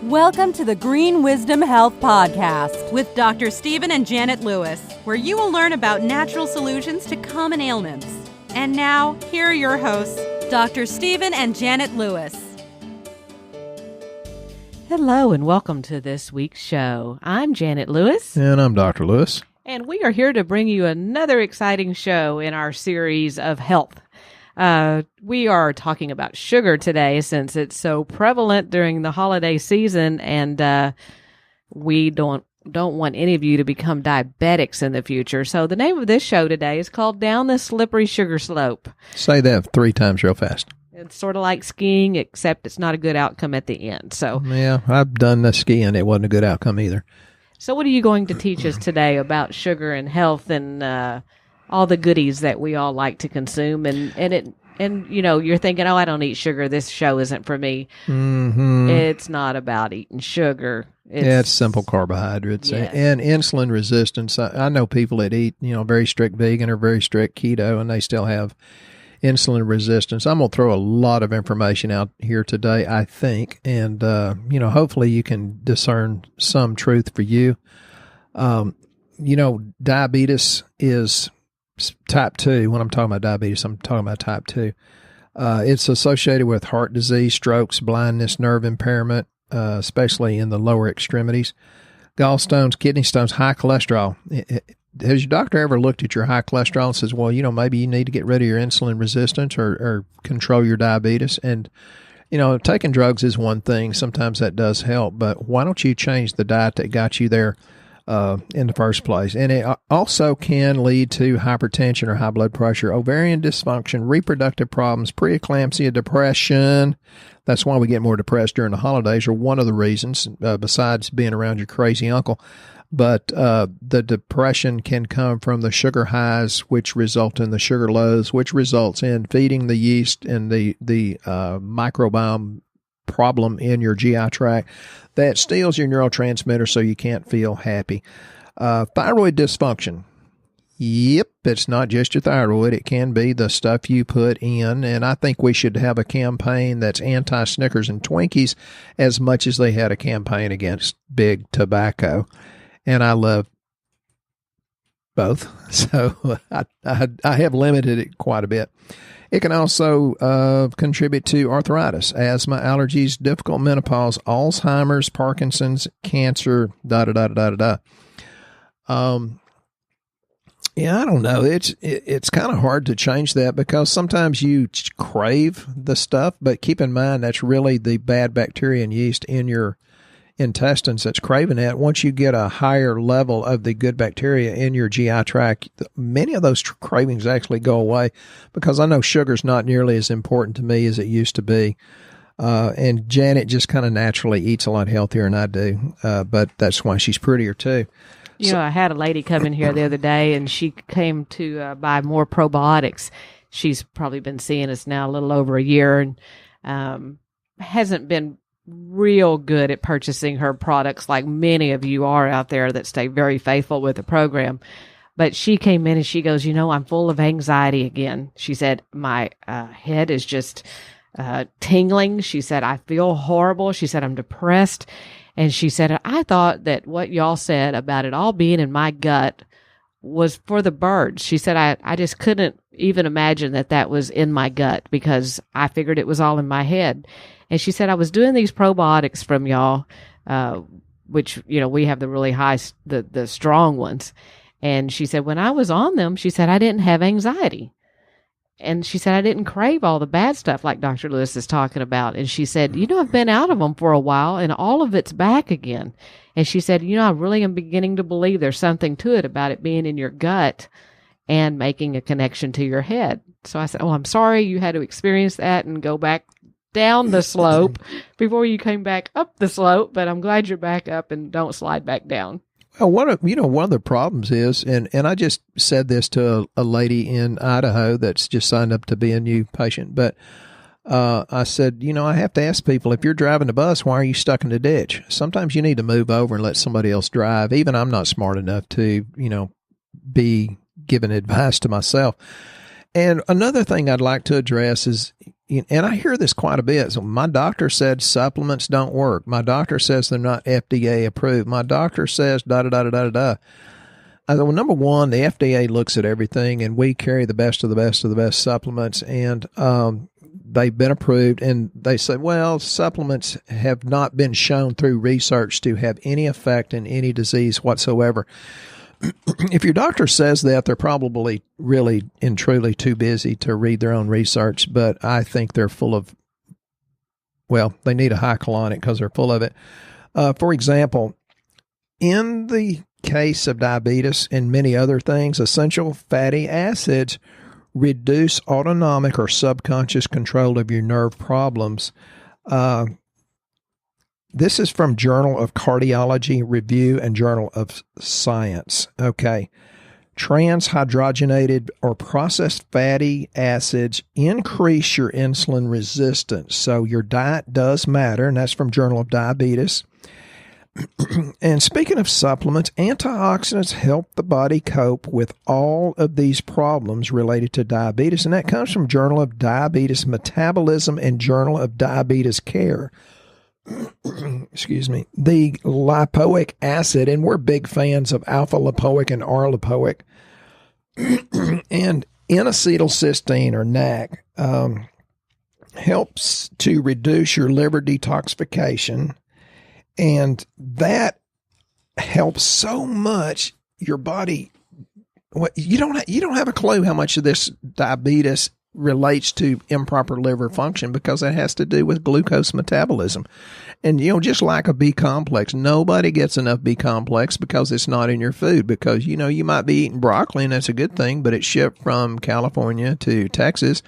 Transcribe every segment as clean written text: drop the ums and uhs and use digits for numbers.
Welcome to the Green Wisdom Health Podcast with Dr. Stephen and Janet Lewis, where you will learn about natural solutions to common ailments. And now, here are your hosts, Dr. Stephen and Janet Lewis. Hello and welcome to this week's show. I'm Janet Lewis. And I'm Dr. Lewis. And we are here to bring you another exciting show in our series of health. We are talking about sugar today since it's so prevalent during the holiday season, and we don't want any of you to become diabetics in the future. So the name of this show today is called Down the Slippery Sugar Slope. Say that 3 times real fast. It's sort of like skiing, except it's not a good outcome at the end. So yeah, I've done the skiing. It wasn't a good outcome either. So what are you going to teach us today about sugar and health and all the goodies that we all like to consume? And you know, you're thinking, oh, I don't eat sugar. This show isn't for me. Mm-hmm. It's not about eating sugar. It's simple carbohydrates. Yes. And insulin resistance. I know people that eat, very strict vegan or very strict keto, and they still have insulin resistance. I'm going to throw a lot of information out here today, I think, and, hopefully you can discern some truth for you. Diabetes is type 2. When I'm talking about diabetes, I'm talking about type 2. It's associated with heart disease, strokes, blindness, nerve impairment, especially in the lower extremities, gallstones, kidney stones, high cholesterol. Has your doctor ever looked at your high cholesterol and says, well, maybe you need to get rid of your insulin resistance or control your diabetes? And, taking drugs is one thing. Sometimes that does help, but why don't you change the diet that got you there in the first place? And it also can lead to hypertension or high blood pressure, ovarian dysfunction, reproductive problems, preeclampsia, depression. That's why we get more depressed during the holidays, or one of the reasons, besides being around your crazy uncle. But the depression can come from the sugar highs, which result in the sugar lows, which results in feeding the yeast and the microbiome problem in your GI tract that steals your neurotransmitter so you can't feel happy. Thyroid dysfunction. Yep, it's not just your thyroid. It can be the stuff you put in, and I think we should have a campaign that's anti-Snickers and Twinkies as much as they had a campaign against big tobacco. And I love both, so I have limited it quite a bit. It can also contribute to arthritis, asthma, allergies, difficult menopause, Alzheimer's, Parkinson's, cancer, Yeah, I don't know. It's kind of hard to change that because sometimes you crave the stuff, but keep in mind that's really the bad bacteria and yeast in your intestines that's craving that. Once you get a higher level of the good bacteria in your GI tract, many of those cravings actually go away, because I know sugar's not nearly as important to me as it used to be. And Janet just kind of naturally eats a lot healthier than I do, but that's why she's prettier too. I had a lady come in here the other day, and she came to buy more probiotics. She's probably been seeing us now a little over a year, and hasn't been real good at purchasing her products like many of you are out there that stay very faithful with the program. But she came in and she goes, I'm full of anxiety again. She said, my head is just tingling. She said, I feel horrible. She said, I'm depressed. And she said, I thought that what y'all said about it all being in my gut was for the birds. She said, I just couldn't even imagine that was in my gut, because I figured it was all in my head. And she said, I was doing these probiotics from y'all, which, we have the really high, the strong ones. And she said, when I was on them, she said, I didn't have anxiety. And she said, I didn't crave all the bad stuff like Dr. Lewis is talking about. And she said, I've been out of them for a while and all of it's back again. And she said, I really am beginning to believe there's something to it about it being in your gut and making a connection to your head. So I said, I'm sorry you had to experience that and go back down the slope before you came back up the slope, but I'm glad you're back up and don't slide back down. Well, one of the problems is, and I just said this to a lady in Idaho that's just signed up to be a new patient, but I said, I have to ask people, if you're driving the bus, why are you stuck in the ditch? Sometimes you need to move over and let somebody else drive. Even I'm not smart enough to, be giving advice to myself. And another thing I'd like to address is, and I hear this quite a bit. So my doctor said supplements don't work. My doctor says they're not FDA approved. My doctor says da da da da da da. I said, well, number one, the FDA looks at everything, and we carry the best of the best of the best supplements, and they've been approved. And they said, well, supplements have not been shown through research to have any effect in any disease whatsoever. If your doctor says that, they're probably really and truly too busy to read their own research, but I think they're full of, well, they need a high colonic because they're full of it. For example, in the case of diabetes and many other things, essential fatty acids reduce autonomic or subconscious control of your nerve problems. This is from Journal of Cardiology Review and Journal of Science. Okay. Transhydrogenated or processed fatty acids increase your insulin resistance. So your diet does matter, and that's from Journal of Diabetes. And speaking of supplements, antioxidants help the body cope with all of these problems related to diabetes, and that comes from Journal of Diabetes Metabolism and Journal of Diabetes Care. Excuse me, the lipoic acid, and we're big fans of alpha lipoic and R-lipoic, and N-acetylcysteine or NAC helps to reduce your liver detoxification, and that helps so much your body. You don't have a clue how much of this diabetes relates to improper liver function, because it has to do with glucose metabolism. And, just like a B complex, nobody gets enough B complex because it's not in your food, because, you might be eating broccoli and that's a good thing, but it's shipped from California to Texas,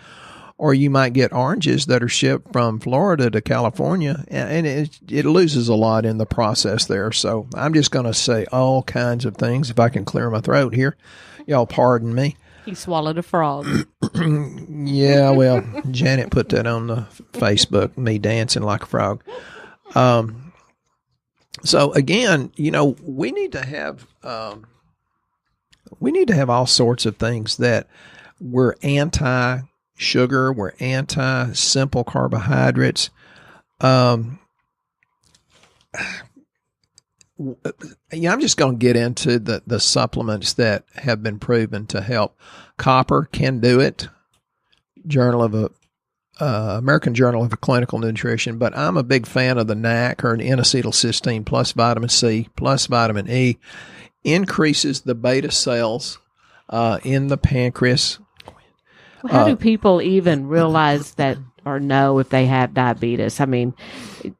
or you might get oranges that are shipped from Florida to California, and it loses a lot in the process there. So I'm just going to say all kinds of things if I can clear my throat here. Y'all pardon me. He swallowed a frog. Yeah, well, Janet put that on the Facebook, me dancing like a frog. So again, we need to have all sorts of things that we're anti-sugar, we're anti-simple carbohydrates. I'm just going to get into the supplements that have been proven to help. Copper can do it. American Journal of Clinical Nutrition, but I'm a big fan of the NAC, or an N-acetylcysteine plus vitamin C plus vitamin E. Increases the beta cells in the pancreas. Well, how do people even realize that or know if they have diabetes? I mean,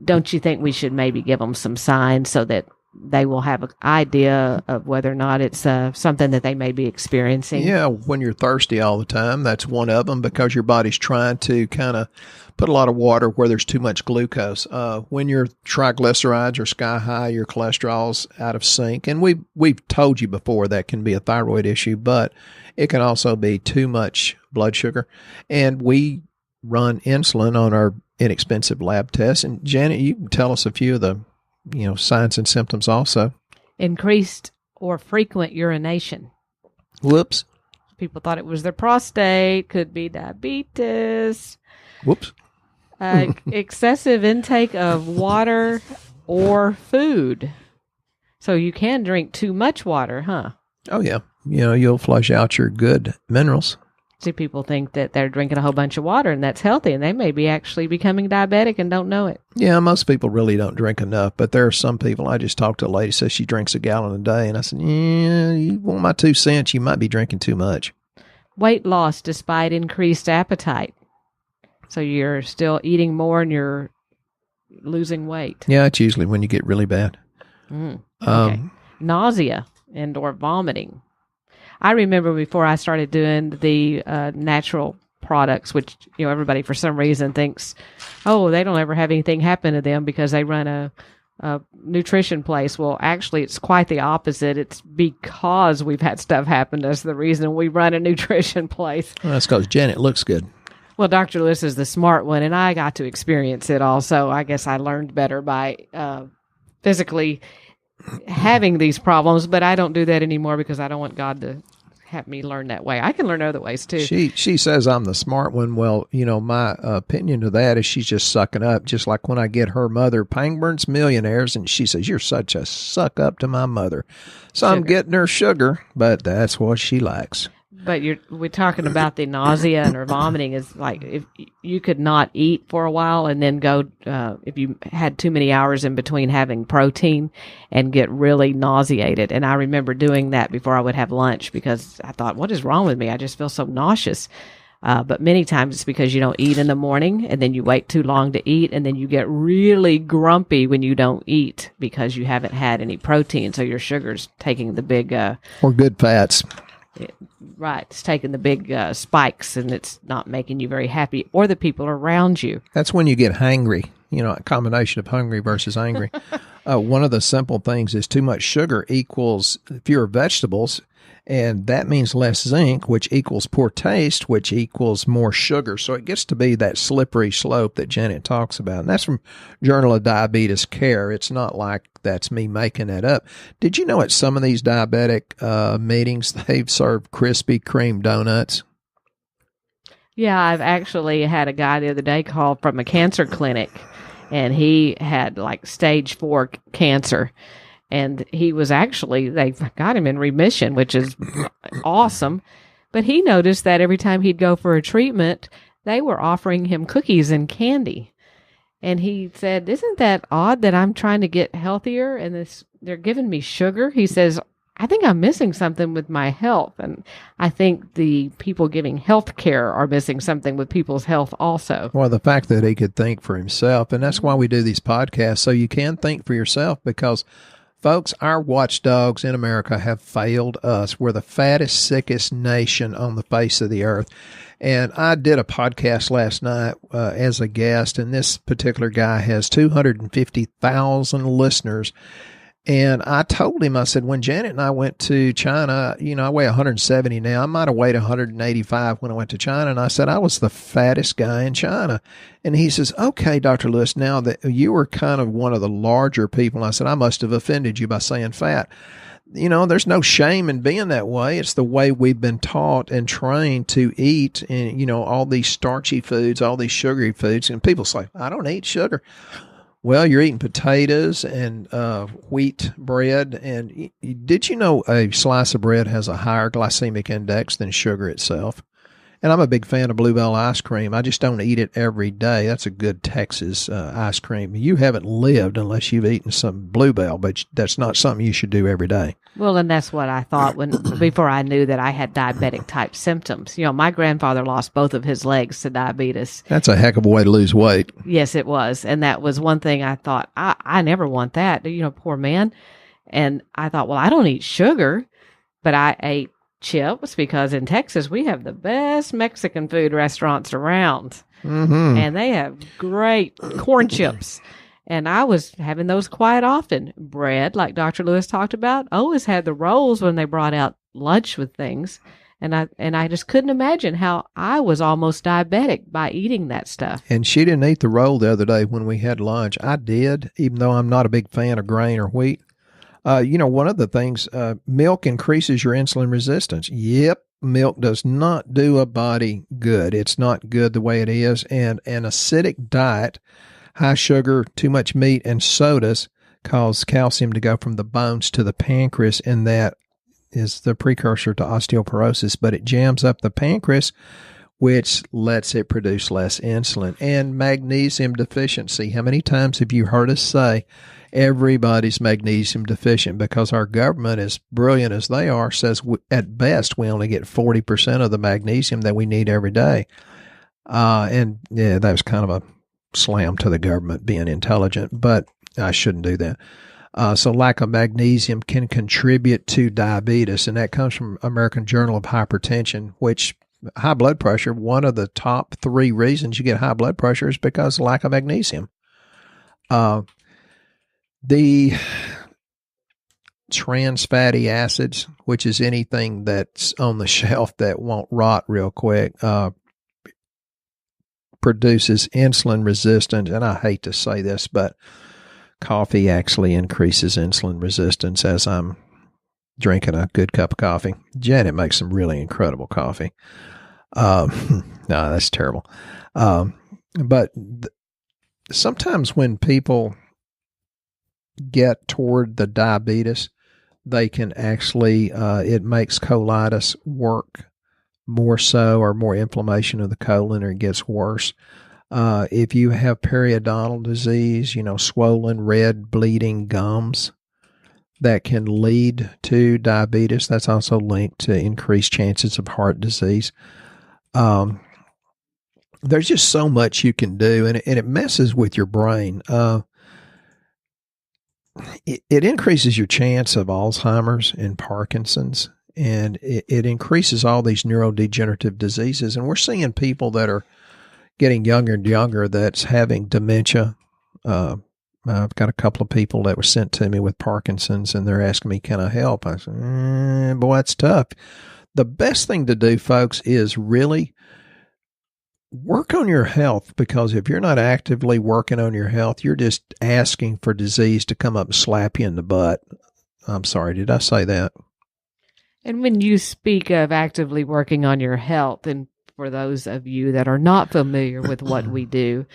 don't you think we should maybe give them some signs so that they will have an idea of whether or not it's something that they may be experiencing? Yeah, when you're thirsty all the time, that's one of them, because your body's trying to kind of put a lot of water where there's too much glucose. When your triglycerides are sky high, your cholesterol's out of sync. And we've told you before that can be a thyroid issue, but it can also be too much blood sugar. And we run insulin on our inexpensive lab tests. And Janet, you can tell us a few of the signs and symptoms also. Increased or frequent urination. Whoops. People thought it was their prostate, could be diabetes. Whoops. Excessive intake of water or food. So you can drink too much water, huh? Oh, yeah. You'll flush out your good minerals. See, people think that they're drinking a whole bunch of water and that's healthy, and they may be actually becoming diabetic and don't know it. Yeah, most people really don't drink enough, but there are some people. I just talked to a lady, says she drinks a gallon a day, and I said, yeah, you want my 2 cents, you might be drinking too much. Weight loss despite increased appetite. So you're still eating more and you're losing weight. Yeah, it's usually when you get really bad. Okay. Nausea and or vomiting. I remember before I started doing the natural products, which, everybody for some reason thinks, oh, they don't ever have anything happen to them because they run a nutrition place. Well, actually, it's quite the opposite. It's because we've had stuff happen to us the reason we run a nutrition place. Well, that's because Janet looks good. Well, Dr. Lewis is the smart one, and I got to experience it also. I guess I learned better by physically having these problems, but I don't do that anymore because I don't want God to have me learn that way. I can learn other ways too. She says I'm the smart one. Well, my opinion to that is she's just sucking up, just like when I get her mother, Pangburn's Millionaires, and she says, you're such a suck up to my mother. So sugar. I'm getting her sugar, but that's what she likes. But we're talking about the nausea and her vomiting is like if you could not eat for a while and then go, if you had too many hours in between having protein and get really nauseated. And I remember doing that before I would have lunch because I thought, what is wrong with me? I just feel so nauseous. But many times it's because you don't eat in the morning and then you wait too long to eat and then you get really grumpy when you don't eat because you haven't had any protein. So your sugar's taking the big... or good fats. Right. It's taking the big spikes and it's not making you very happy or the people around you. That's when you get hangry, a combination of hungry versus angry. One of the simple things is too much sugar equals fewer vegetables, and that means less zinc, which equals poor taste, which equals more sugar. So it gets to be that slippery slope that Janet talks about. And that's from Journal of Diabetes Care. It's not like that's me making that up. Did you know at some of these diabetic meetings, they've served Krispy Kreme donuts? Yeah, I've actually had a guy the other day call from a cancer clinic, and he had like stage 4 cancer. And he was they got him in remission, which is awesome. But he noticed that every time he'd go for a treatment, they were offering him cookies and candy. And he said, isn't that odd that I'm trying to get healthier and they're giving me sugar? He says, I think I'm missing something with my health. And I think the people giving health care are missing something with people's health also. Well, the fact that he could think for himself, and that's why we do these podcasts, so you can think for yourself because... Folks, our watchdogs in America have failed us. We're the fattest, sickest nation on the face of the earth. And I did a podcast last night as a guest, and this particular guy has 250,000 listeners. And I told him, I said, when Janet and I went to China, I weigh 170 now. I might have weighed 185 when I went to China. And I said, I was the fattest guy in China. And he says, okay, Dr. Lewis, now that you were kind of one of the larger people. I said, I must have offended you by saying fat. There's no shame in being that way. It's the way we've been taught and trained to eat and, all these starchy foods, all these sugary foods. And people say, I don't eat sugar. Well, you're eating potatoes and wheat bread. And did you know a slice of bread has a higher glycemic index than sugar itself? And I'm a big fan of Bluebell ice cream. I just don't eat it every day. That's a good Texas ice cream. You haven't lived unless you've eaten some Bluebell, but that's not something you should do every day. Well, and that's what I thought before I knew that I had diabetic type symptoms. My grandfather lost both of his legs to diabetes. That's a heck of a way to lose weight. Yes, it was. And that was one thing I thought, I never want that, poor man. And I thought, well, I don't eat sugar, but I ate chips because in Texas we have the best Mexican food restaurants around. Mm-hmm. And they have great corn chips. And I was having those quite often. Bread, like Dr. Lewis talked about, always had the rolls when they brought out lunch with things. And I just couldn't imagine how I was almost diabetic by eating that stuff. And she didn't eat the roll the other day when we had lunch. I did, even though I'm not a big fan of grain or wheat. One of the things, milk increases your insulin resistance. Yep, milk does not do a body good. It's not good the way it is. And an acidic diet, high sugar, too much meat, and sodas cause calcium to go from the bones to the pancreas, and that is the precursor to osteoporosis. But it jams up the pancreas, which lets it produce less insulin. And magnesium deficiency. How many times have you heard us say everybody's magnesium deficient? Because our government, as brilliant as they are, says at best we only get 40% of the magnesium that we need every day. And yeah, that was kind of a slam to the government being intelligent, but I shouldn't do that. So lack of magnesium can contribute to diabetes, and that comes from American Journal of Hypertension, which high blood pressure, one of the top 3 reasons you get high blood pressure is because of lack of magnesium. The trans fatty acids, which is anything that's on the shelf that won't rot real quick, produces insulin resistance. And I hate to say this, but coffee actually increases insulin resistance, as I'm drinking a good cup of coffee. Janet makes some really incredible coffee. No, that's terrible. But sometimes when people get toward the diabetes, they can actually, it makes colitis work more so, or more inflammation of the colon, or it gets worse. If you have periodontal disease, swollen, red, bleeding gums, that can lead to diabetes. That's also linked to increased chances of heart disease. There's just so much you can do, and it messes with your brain. It increases your chance of Alzheimer's and Parkinson's, and it increases all these neurodegenerative diseases. And we're seeing people that are getting younger and younger that's having dementia. I've got a couple of people that were sent to me with Parkinson's, and they're asking me, can I help? I said, boy, that's tough. The best thing to do, folks, is really work on your health, because if you're not actively working on your health, you're just asking for disease to come up and slap you in the butt. I'm sorry, did I say that? And when you speak of actively working on your health, and for those of you that are not familiar with what we do,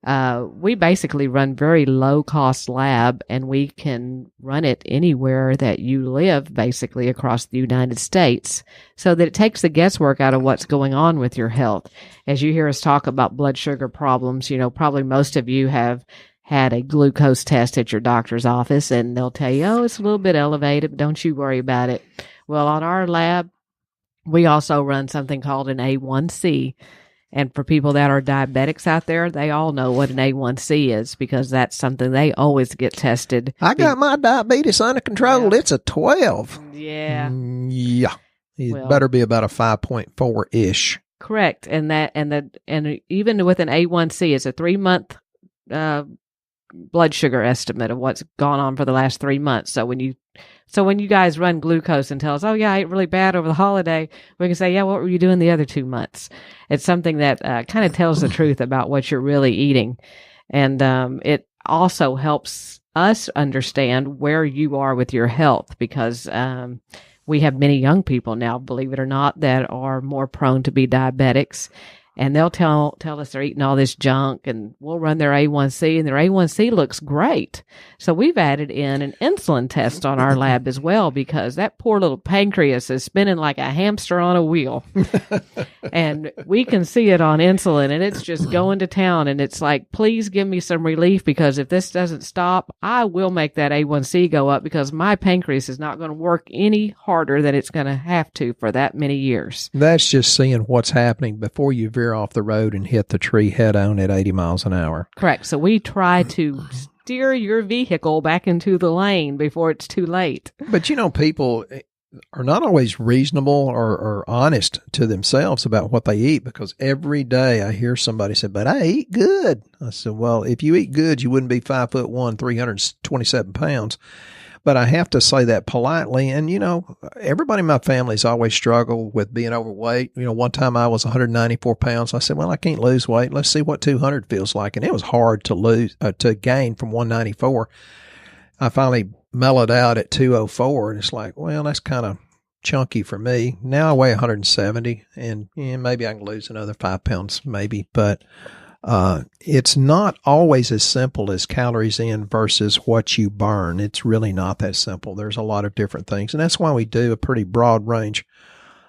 we basically run very low-cost lab, and we can run it anywhere that you live, basically across the United States, so that it takes the guesswork out of what's going on with your health. As you hear us talk about blood sugar problems, probably most of you have had a glucose test at your doctor's office, and they'll tell you, oh, it's a little bit elevated, but don't you worry about it. Well, on our lab, we also run something called an A1C. And for people that are diabetics out there, they all know what an A1C is, because that's something they always get tested. I got my diabetes under control. Yeah. It's a 12. Yeah. Yeah. It better be about a 5.4-ish. Correct. And even with an A1C, it's a 3-month blood sugar estimate of what's gone on for the last 3 months. So when you guys run glucose and tell us, oh yeah, I ate really bad over the holiday, we can say, yeah, what were you doing the other 2 months? It's something that kind of tells the truth about what you're really eating. And it also helps us understand where you are with your health, because we have many young people now, believe it or not, that are more prone to be diabetics. And they'll tell us they're eating all this junk, and we'll run their A1C, and their A1C looks great. So we've added in an insulin test on our lab as well, because that poor little pancreas is spinning like a hamster on a wheel. And we can see it on insulin, and it's just going to town. And it's like, please give me some relief, because if this doesn't stop, I will make that A1C go up, because my pancreas is not going to work any harder than it's going to have to for that many years. That's just seeing what's happening before you veer off the road and hit the tree head on at 80 miles an hour. Correct. So we try to steer your vehicle back into the lane before it's too late. But people are not always reasonable or honest to themselves about what they eat, because every day I hear somebody say, but I eat good. I said, well, if you eat good, you wouldn't be 5'1", 327 pounds. But I have to say that politely. And, everybody in my family's always struggled with being overweight. One time I was 194 pounds. I said, well, I can't lose weight. Let's see what 200 feels like. And it was hard to gain from 194. I finally mellowed out at 204. And it's like, well, that's kind of chunky for me. Now I weigh 170, and maybe I can lose another 5 pounds, maybe. But it's not always as simple as calories in versus what you burn. It's really not that simple. There's a lot of different things. And that's why we do a pretty broad range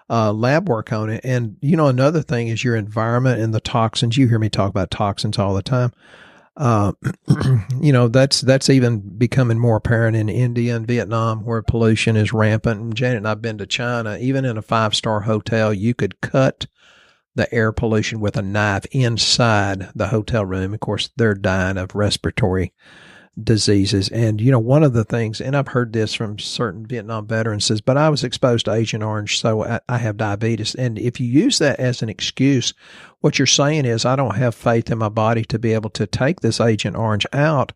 lab work on it. And, another thing is your environment and the toxins. You hear me talk about toxins all the time. That's even becoming more apparent in India and Vietnam, where pollution is rampant. And Janet and I've been to China. Even in a 5-star hotel, you could cut the air pollution with a knife inside the hotel room. Of course, they're dying of respiratory diseases. And, one of the things, and I've heard this from certain Vietnam veterans, says, but I was exposed to Agent Orange, so I have diabetes. And if you use that as an excuse, what you're saying is, I don't have faith in my body to be able to take this Agent Orange out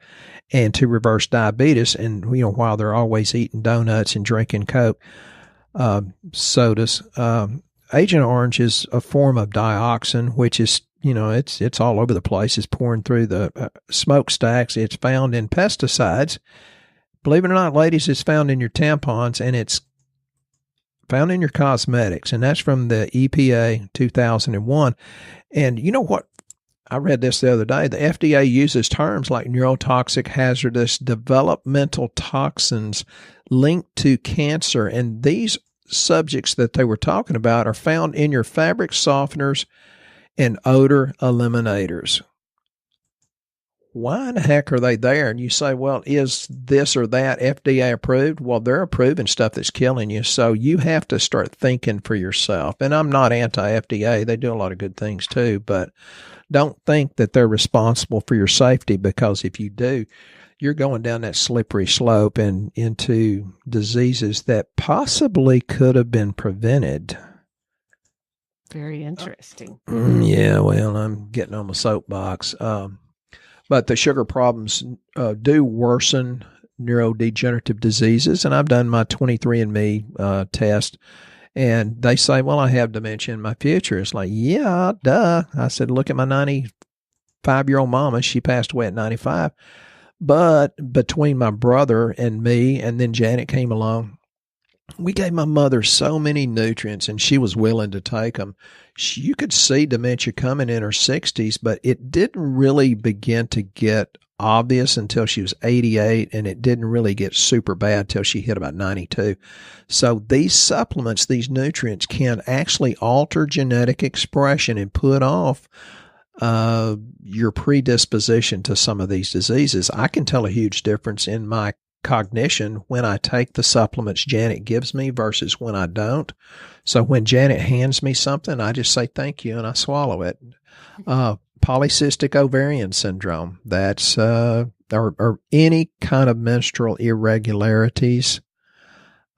and to reverse diabetes. And, while they're always eating donuts and drinking Coke, sodas, Agent Orange is a form of dioxin, which is, it's all over the place. It's pouring through the smokestacks. It's found in pesticides. Believe it or not, ladies, it's found in your tampons, and it's found in your cosmetics, and that's from the EPA 2001. And you know what? I read this the other day. The FDA uses terms like neurotoxic, hazardous, developmental toxins linked to cancer. And these subjects that they were talking about are found in your fabric softeners and odor eliminators. Why in the heck are they there? And you say, well, is this or that FDA approved? Well, they're approving stuff that's killing you. So you have to start thinking for yourself. And I'm not anti-FDA. They do a lot of good things too. But don't think that they're responsible for your safety, because if you do, you're going down that slippery slope and into diseases that possibly could have been prevented. Very interesting. Yeah, well, I'm getting on my soapbox. But the sugar problems do worsen neurodegenerative diseases. And I've done my 23andMe test, and they say, well, I have dementia in my future. It's like, yeah, duh. I said, look at my 95-year-old mama. She passed away at 95. But between my brother and me, and then Janet came along, we gave my mother so many nutrients, and she was willing to take them. You could see dementia coming in her 60s, but it didn't really begin to get obvious until she was 88, and it didn't really get super bad till she hit about 92. So these supplements, these nutrients, can actually alter genetic expression and put off your predisposition to some of these diseases. I can tell a huge difference in my cognition when I take the supplements Janet gives me versus when I don't. So when Janet hands me something, I just say thank you and I swallow it. Polycystic ovarian syndrome, that's or any kind of menstrual irregularities,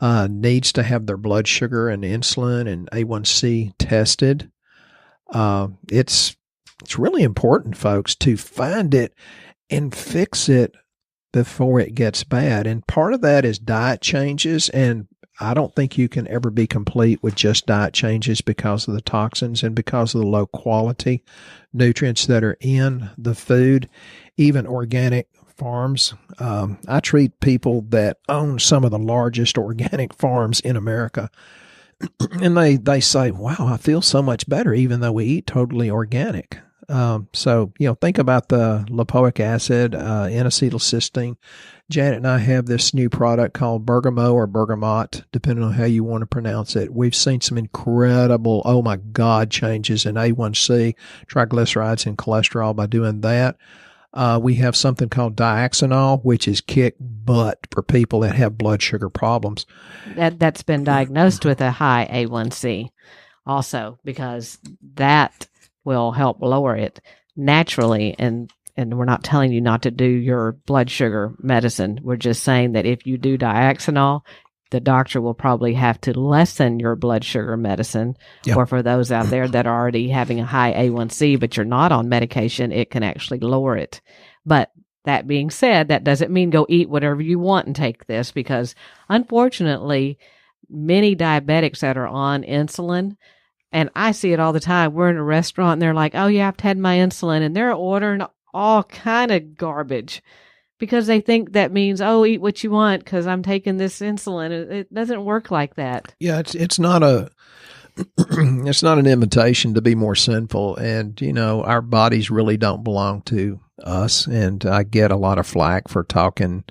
needs to have their blood sugar and insulin and A1C tested. It's really important, folks, to find it and fix it before it gets bad. And part of that is diet changes. And I don't think you can ever be complete with just diet changes because of the toxins and because of the low quality nutrients that are in the food, even organic farms. I treat people that own some of the largest organic farms in America. And they say, wow, I feel so much better even though we eat totally organic. So, think about the lipoic acid, N-acetylcysteine. Janet and I have this new product called Bergamo or Bergamot, depending on how you want to pronounce it. We've seen some incredible, oh my God, changes in A1C, triglycerides, and cholesterol by doing that. We have something called Diaxinol, which is kick butt for people that have blood sugar problems. That's been diagnosed with a high A1C also, because that will help lower it naturally. And we're not telling you not to do your blood sugar medicine. We're just saying that if you do Diaxinol, the doctor will probably have to lessen your blood sugar medicine. Yep. Or for those out there that are already having a high A1C, but you're not on medication, it can actually lower it. But that being said, that doesn't mean go eat whatever you want and take this, because unfortunately, many diabetics that are on insulin, and I see it all the time. We're in a restaurant and they're like, oh yeah, I've had my insulin, and they're ordering all kind of garbage because they think that means, oh, eat what you want because I'm taking this insulin. It doesn't work like that. Yeah, it's not it's not an invitation to be more sinful. And, our bodies really don't belong to us. And I get a lot of flack for talking,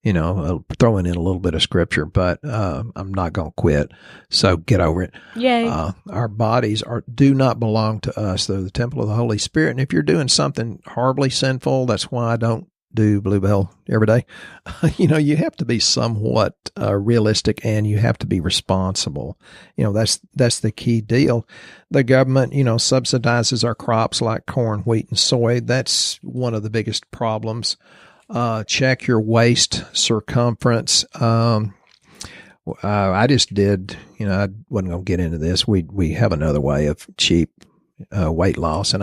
throwing in a little bit of scripture, but I'm not going to quit. So get over it. Yay. Our bodies do not belong to us. They're the temple of the Holy Spirit. And if you're doing something horribly sinful, that's why I don't do Bluebell every day. You have to be somewhat realistic, and you have to be responsible. That's the key deal. The government, subsidizes our crops like corn, wheat, and soy. That's one of the biggest problems. Check your waist circumference. I just did, I wasn't going to get into this. We have another way of cheap weight loss, and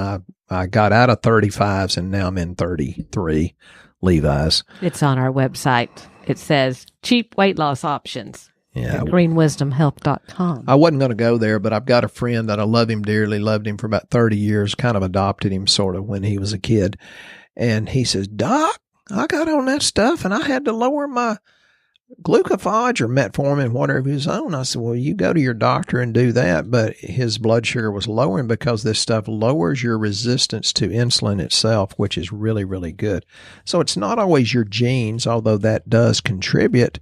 I got out of 35s and now I'm in 33 Levi's. It's on our website. It says cheap weight loss options. Yeah. greenwisdomhealth.com. I wasn't going to go there, but I've got a friend that I love him dearly, loved him for about 30 years, kind of adopted him sort of when he was a kid. And he says, Doc, I got on that stuff and I had to lower my glucophage or metformin, whatever he was on. I said, well, you go to your doctor and do that. But his blood sugar was lowering because this stuff lowers your resistance to insulin itself, which is really, really good. So it's not always your genes, although that does contribute.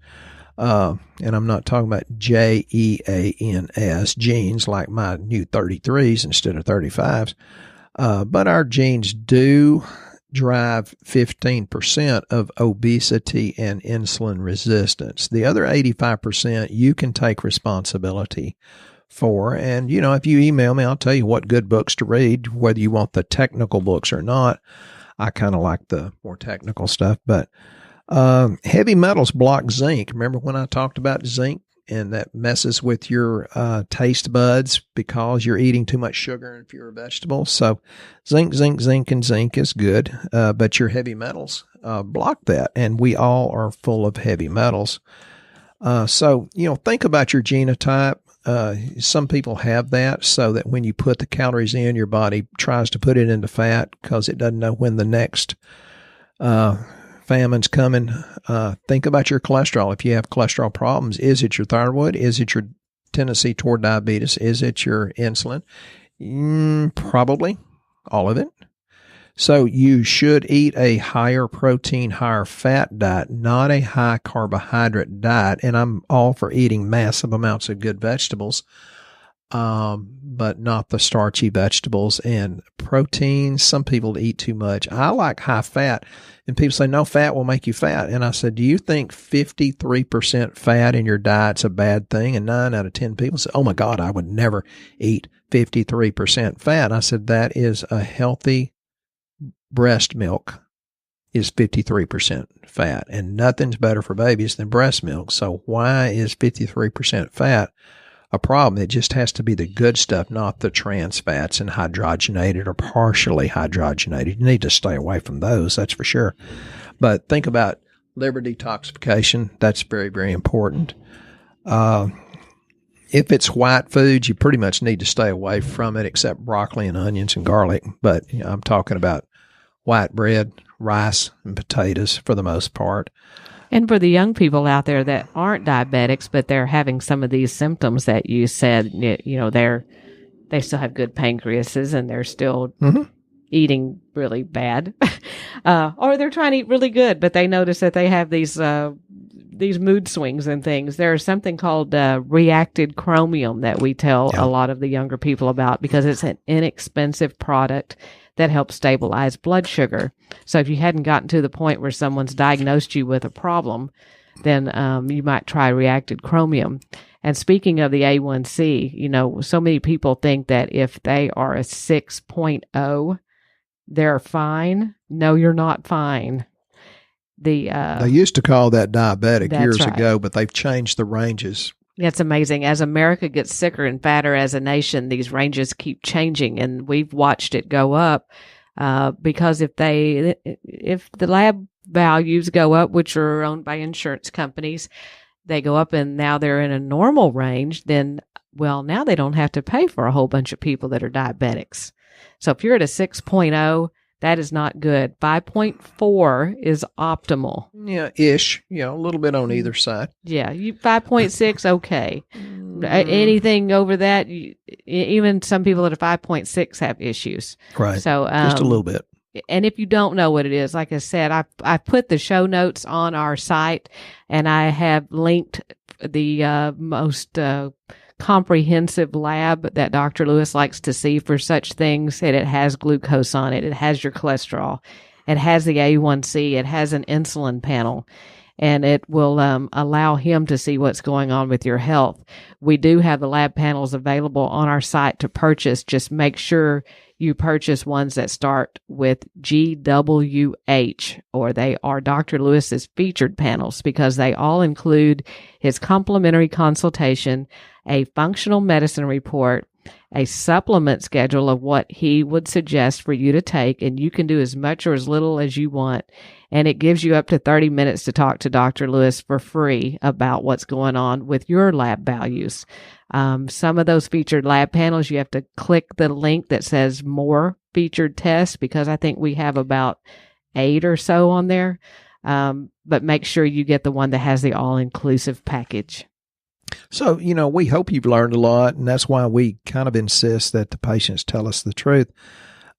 And I'm not talking about GEANS, genes like my new 33s instead of 35s. But our genes do drive 15% of obesity and insulin resistance. The other 85% you can take responsibility for. And, if you email me, I'll tell you what good books to read, whether you want the technical books or not. I kind of like the more technical stuff, but heavy metals block zinc. Remember when I talked about zinc? And that messes with your taste buds because you're eating too much sugar and fewer vegetables. So zinc is good, but your heavy metals block that. And we all are full of heavy metals. So think about your genotype. Some people have that so that when you put the calories in, your body tries to put it into fat because it doesn't know when the next famine's coming. Think about your cholesterol. If you have cholesterol problems, is it your thyroid? Is it your tendency toward diabetes? Is it your insulin? Probably all of it. So you should eat a higher protein, higher fat diet, not a high carbohydrate diet. And I'm all for eating massive amounts of good vegetables, but not the starchy vegetables and proteins. Some people eat too much. I like high fat. And people say, no, fat will make you fat. And I said, do you think 53% fat in your diet's a bad thing? And 9 out of 10 people say, oh my God, I would never eat 53% fat. I said, that is a healthy breast milk is 53% fat. And nothing's better for babies than breast milk. So why is 53% fat a problem? It just has to be the good stuff, not the trans fats and hydrogenated or partially hydrogenated. You need to stay away from those, that's for sure. But think about liver detoxification. That's very, very important. If it's white foods, you pretty much need to stay away from it, except broccoli and onions and garlic. But I'm talking about white bread, rice, and potatoes for the most part. And for the young people out there that aren't diabetics, but they're having some of these symptoms that you said, they still have good pancreases and they're still eating really bad, or they're trying to eat really good, but they notice that they have these mood swings and things. There's something called reacted chromium that we tell a lot of the younger people about because it's an inexpensive product that helps stabilize blood sugar. So if you hadn't gotten to the point where someone's diagnosed you with a problem, then you might try reacted chromium. And speaking of the A1C, so many people think that if they are a 6.0, they're fine. No, you're not fine. They used to call that diabetic years right. ago, but they've changed the ranges. That's amazing. As America gets sicker and fatter as a nation, these ranges keep changing, and we've watched it go up because if the lab values go up, which are owned by insurance companies, they go up and now they're in a normal range, then, now they don't have to pay for a whole bunch of people that are diabetics. So if you're at a 6.0, that is not good. 5.4 is optimal. Yeah, ish. A little bit on either side. Yeah, 5.6, okay. Anything over that, even some people at a 5.6 have issues. Right. So just a little bit. And if you don't know what it is, like I said, I put the show notes on our site, and I have linked the most comprehensive lab that Dr. Lewis likes to see for such things. And it has glucose on it. It has your cholesterol. It has the A1C. It has an insulin panel. And it will allow him to see what's going on with your health. We do have the lab panels available on our site to purchase. Just make sure you purchase ones that start with GWH, or they are Dr. Lewis's featured panels, because they all include his complimentary consultation, a functional medicine report, a supplement schedule of what he would suggest for you to take, and you can do as much or as little as you want. And it gives you up to 30 minutes to talk to Dr. Lewis for free about what's going on with your lab values. Some of those featured lab panels, you have to click the link that says more featured tests, because I think we have about 8 or so on there. but make sure you get the one that has the all-inclusive package. So, we hope you've learned a lot, and that's why we kind of insist that the patients tell us the truth.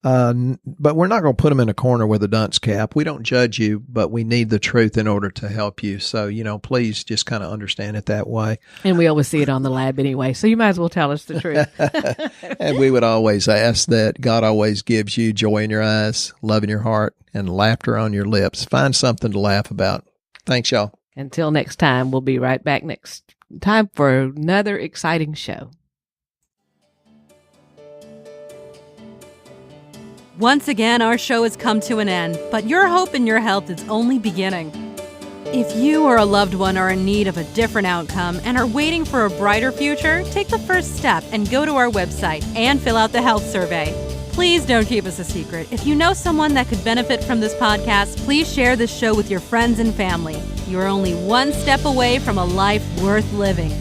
But we're not going to put them in a corner with a dunce cap. We don't judge you, but we need the truth in order to help you. So, please just kind of understand it that way. And we always see it on the lab anyway, so you might as well tell us the truth. And we would always ask that God always gives you joy in your eyes, love in your heart, and laughter on your lips. Find something to laugh about. Thanks, y'all. Until next time, we'll be right back next time for another exciting show. Once again, our show has come to an end, but your hope in your health is only beginning. If you or a loved one are in need of a different outcome and are waiting for a brighter future, take the first step and go to our website and fill out the health survey. Please don't keep us a secret. If you know someone that could benefit from this podcast, please share this show with your friends and family. You're only one step away from a life worth living.